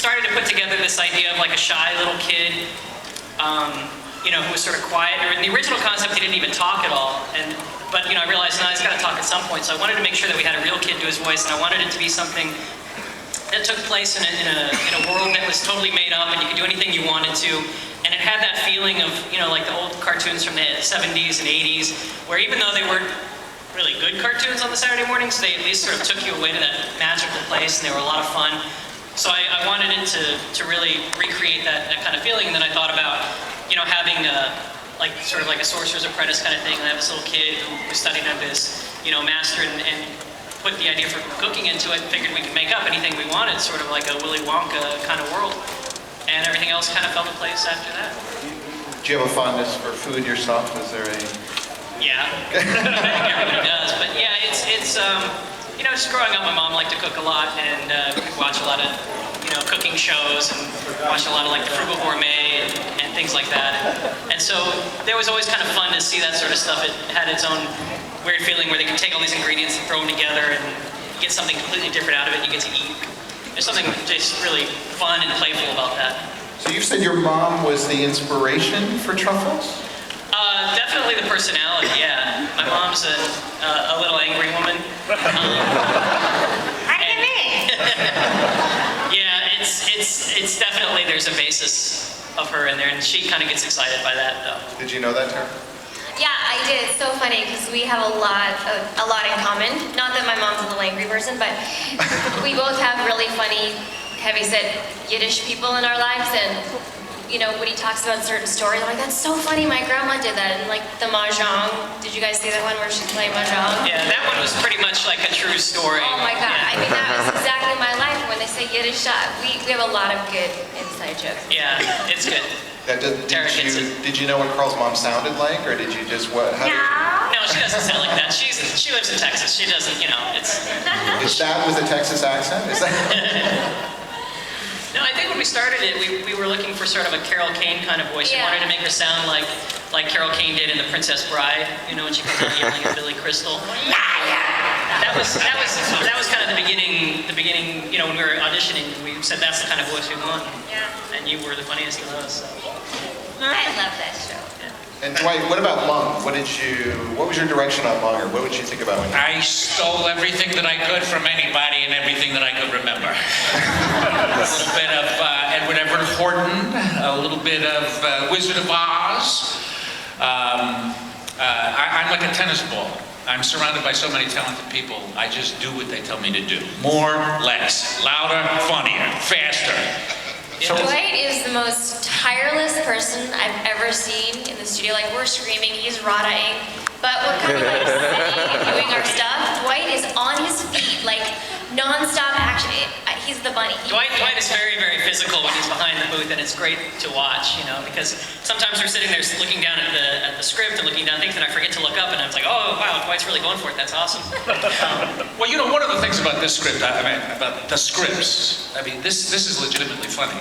started to put together this idea of like a shy little kid, you know, who was sort of quiet. In the original concept, he didn't even talk at all. But you know, I realized, no, he's got to talk at some point. So I wanted to make sure that we had a real kid do his voice, and I wanted it to be something that took place in a world that was totally made up, and you could do anything you wanted to. And it had that feeling of, you know, like the old cartoons from the 70s and 80s, where even though they weren't really good cartoons on the Saturday mornings, they at least sort of took you away to that magical place, and they were a lot of fun. So I wanted it to really recreate that kind of feeling. And then I thought about, you know, having like sort of like a sorcerer's apprentice kind of thing. I have this little kid who studied at this, you know, master and put the idea for cooking into it, and figured we could make up anything we wanted, sort of like a Willy Wonka kind of world. And everything else kind of fell into place after that. Do you have a fondness for food yourself? Is there a... Yeah, I think everybody does. But yeah, it's you know, just growing up, my mom liked to cook a lot, and we could watch a lot of, you know, cooking shows, and watch a lot of like the Frugal Gourmet and things like that. And so there was always kind of fun to see that sort of stuff. It had its own weird feeling where they could take all these ingredients and throw them together and get something completely different out of it, and you get to eat. There's something just really fun and playful about that. So you said your mom was the inspiration for truffles? Definitely the personality, yeah. My mom's a little angry woman. Yeah, it's definitely, there's a basis of her in there, and she kind of gets excited by that, though. Did you know that, Tara? Yeah, I did. It's so funny because we have a lot in common. Not that my mom's a little angry person, but we both have really funny, heavy-set Yiddish people in our lives, and you know, when he talks about certain stories, I'm like, that's so funny, my grandma did that. And like the Mahjong, did you guys see that one where she's playing Mahjong? Yeah, that one was pretty much like a true story. Oh my God, yeah. I mean, that was exactly my life. When they say Yiddish, we have a lot of good inside jokes. Yeah, it's good. Did you know what Carl's mom sounded like, or did you just what? No, she doesn't sound like that. She lives in Texas. She doesn't, you know, it's... Is that with a Texas accent? Is that... No, I think when we started it, we were looking for sort of a Carol Kane kind of voice. Yeah. We wanted to make her sound like Carol Kane did in The Princess Bride, you know, when she comes out yelling at Billy Crystal. That was kind of the beginning, you know, when we were auditioning, we said that's the kind of voice we want. Yeah. And you were the funniest of those, so. I love that show. Yeah. And Dwight, what about Lung? What was your direction on Lung, or what would you think about it? I stole everything that I could from anybody and everything that I could remember. A little bit of Edward Everett Horton, a little bit of Wizard of Oz. I'm like a tennis ball. I'm surrounded by so many talented people. I just do what they tell me to do. More, less, louder, funnier, faster. Dwight is the most tireless person I've ever seen in the studio. Like, we're screaming, he's rada-ing, but we're kind of like sitting and doing our stuff. Dwight is on his feet, like non-stop action. He's the bunny. Dwight is very, very physical when he's behind the booth, and it's great to watch, you know, because sometimes we're sitting there looking down at the script and looking down things, and I forget to look up, and I was like, oh, wow, Dwight's really going for it. That's awesome. Well, you know, one of the things about this script, about the scripts, this is legitimately funny.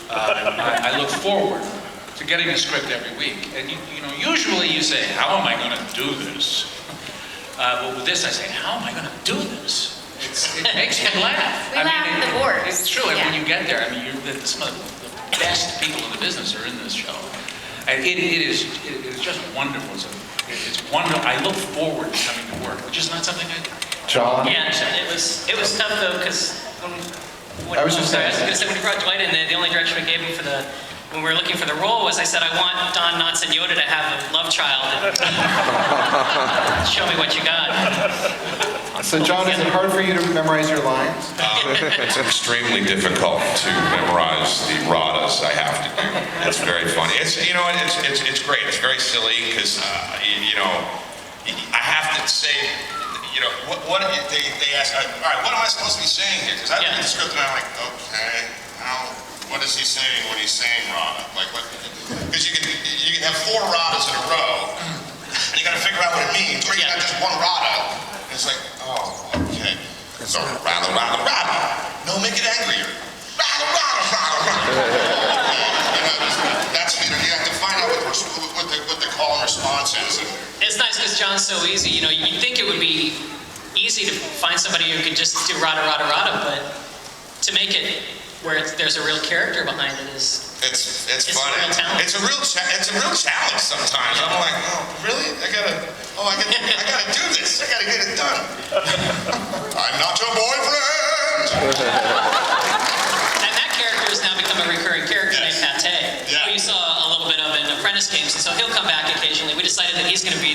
I look forward to getting a script every week, and you know, usually you say, how am I going to do this? But with this, I say, how am I going to do this? It makes me laugh. We laugh at the boards. It's true, and when you get there, I mean, some of the best people in the business are in this show. And it is just wonderful. It's wonderful. I look forward to coming to work, which is not something I... John? Yeah, it was tough though, because when we brought Dwight in, the only direction we gave him when we were looking for the role was, I said, I want Don Knotts and Yoda to have a love child. Show me what you got. So John, is it hard for you to memorize your lines? It's extremely difficult to memorize the radas I have to do. It's very funny. It's great. It's very silly because you know, I have to say, you know, they ask, all right, what am I supposed to be saying here? Because I read the script and I'm like, okay, what is he saying when he's saying rada? Like what? Because you can have 4 radas in a row, and you got to figure out what it means, or you got just one rada. And it's like, oh, okay. So rada, rada, rada. No, make it angrier. Rada, rada, rada, rada. That's, you know, you have to find out what the call and response is. It's nice because John's so easy. You know, you'd think it would be easy to find somebody who could just do rada, rada, rada, but to make it where there's a real character behind it is. It's It's funny. a real talent. It's a real challenge sometimes. I'm like, oh, really? I gotta do this. I gotta get it done. I'm not your boyfriend. And that character has now become a recurring character Yes. named Pate, Yeah. who you saw a little bit of in Apprentice Games, and so he'll come back occasionally. We decided that he's going to be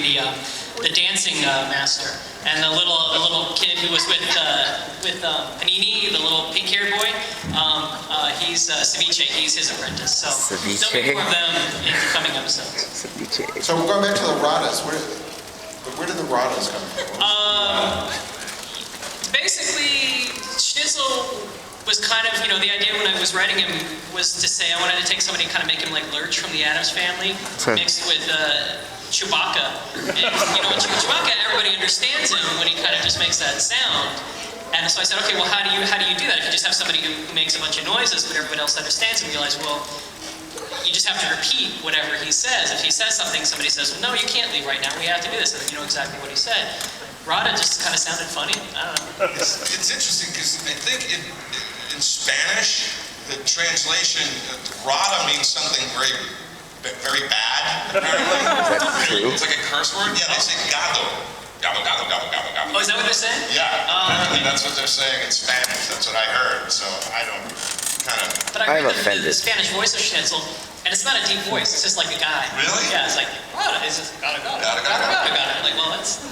the dancing master, and the little kid who was with Panini, the little pink-haired boy, he's Ceviche. He's his apprentice. So Ceviche. there'll be more of them in coming episodes. So we're going back to the Radas. Where did the Radas come from? Basically, Schnitzel was kind of, the idea when I was writing him was to say I wanted to take somebody and kind of make him like Lurch from the Addams Family, mixed with Chewbacca. And, Chewbacca, everybody understands him when he kind of just makes that sound. And so I said, okay, well, how do you do that? If you just have somebody who makes a bunch of noises, but everybody else understands him, you realize, well, you just have to repeat whatever he says. If he says something, somebody says, well, no, you can't leave right now. We have to do this. And then you know exactly what he said. Rada just kind of sounded funny. I don't know. It's interesting because I think in Spanish, the translation, rada means something very, very bad, apparently. That's true. It's like a curse word. Yeah, they say gado. Gado, gado, gado, gado, gado. Oh, is that what they're saying? Yeah, apparently that's what they're saying in Spanish. That's what I heard. So I don't kind of... But I'm I heard offended. the Spanish voice of Schnitzel, and it's not a deep voice. It's just like a guy. Really? Yeah, it's like, Rada. It's just gada, gada, Gada, gada, gada. gada, gada. Like, well, that's...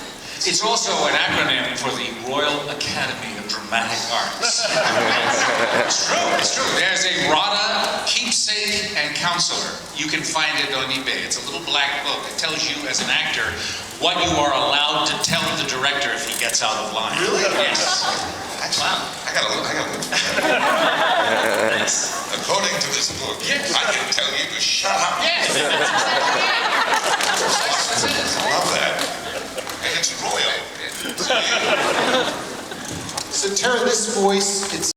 It's also an acronym for the Royal Academy of Dramatic Arts. It's true, it's true. There's a RADA keepsake and counselor. You can find it on eBay. It's a little black book. It tells you as an actor what you are allowed to tell the director if he gets out of line. Really? Yes. Actually, I gotta look for that. Nice. According to this book, Yes. I can tell you to shut up. Yes. I love that. And it's royal. So Tara, this voice, it's